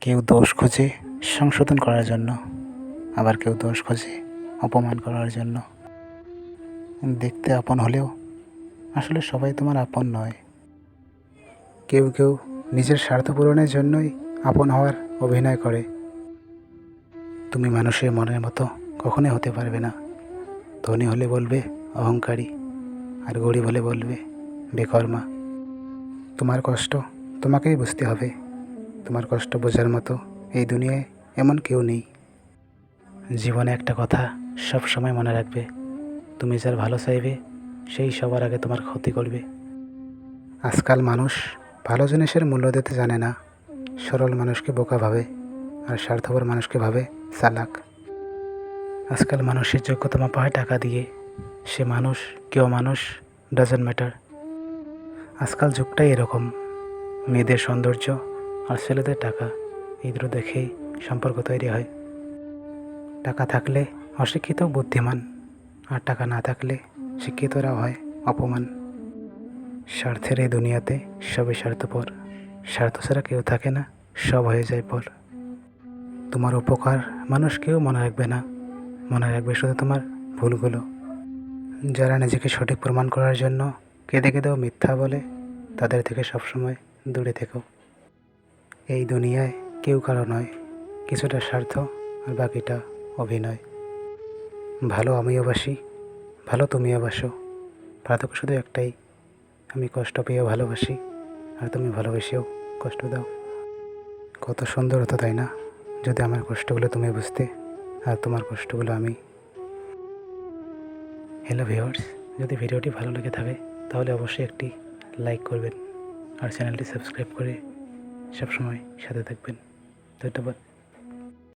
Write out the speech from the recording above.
কেউ দোষ খোঁজে সংশোধন করার জন্য, আবার কেউ দোষ খোঁজে অপমান করার জন্য। দেখতে আপন হলেও আসলে সবাই তোমার আপন নয়। কেউ কেউ নিজের স্বার্থ পূরণের জন্যই আপন হওয়ার অভিনয় করে। তুমি মানুষের মনের মতো কখনোই হতে পারবে না। ধনী হলে বলবে অহংকারী, আর গরিব হলে বলবে বেকর্মা। তোমার কষ্ট তোমাকেই বুঝতে হবে। তোমার কষ্ট বোঝার মতো এই দুনিয়ায় এমন কেউ নেই। জীবনে একটা কথা সব সময় মনে রাখবে, তুমি যার ভালো চাইবে সেই সবার আগে তোমার ক্ষতি করবে। আজকাল মানুষ ভালো জিনিসের মূল্য দিতে জানে না। সরল মানুষকে বোকা ভাবে, আর স্বার্থপর মানুষকে ভাবে চালাক। আজকাল মানুষের যোগ্যতা মাপা হয় টাকা দিয়ে। সে মানুষ কেউ মানুষ ডাজন্ট ম্যাটার। আজকাল যুগটাই এরকম, মেয়েদের সৌন্দর্য আর ছেলেদের টাকা, এই দুটো দেখেই সম্পর্ক তৈরি হয়। টাকা থাকলে অশিক্ষিত বুদ্ধিমান, আর টাকা না থাকলে শিক্ষিতরাও হয় অপমান। স্বার্থের এই দুনিয়াতে সবই স্বার্থপর। স্বার্থ ছাড়া কেউ থাকে না, সব হয়ে যায় পর। তোমার উপকার মানুষ কেউ মনে রাখবে না, মনে রাখবে শুধু তোমার ভুলগুলো। যারা নিজেকে সঠিক প্রমাণ করার জন্য কেঁদে কেঁদেও মিথ্যা বলে, তাদের থেকে সবসময় দূরে থেকো। এই দুনিয়ায় কেউ কারো নয়, কিছুটা স্বার্থ আর বাকিটা অভিনয়। ভালো আমিও বাসি, ভালো তুমিও বাসো। পার্থক্য শুধু একটাই, আমি কষ্ট পেয়েও ভালোবাসি, আর তুমি ভালোবেসেও কষ্ট দাও। কত সুন্দর হতো তাই না, যদি আমার কষ্টগুলো তুমি বুঝতে আর তোমার কষ্টগুলো আমি। হ্যালো ভিউয়ার্স, যদি ভিডিওটি ভালো লেগে থাকে তাহলে অবশ্যই একটি লাইক করবেন, আর চ্যানেলটি সাবস্ক্রাইব করে সবসময় সাথে থাকবেন। ধন্যবাদ।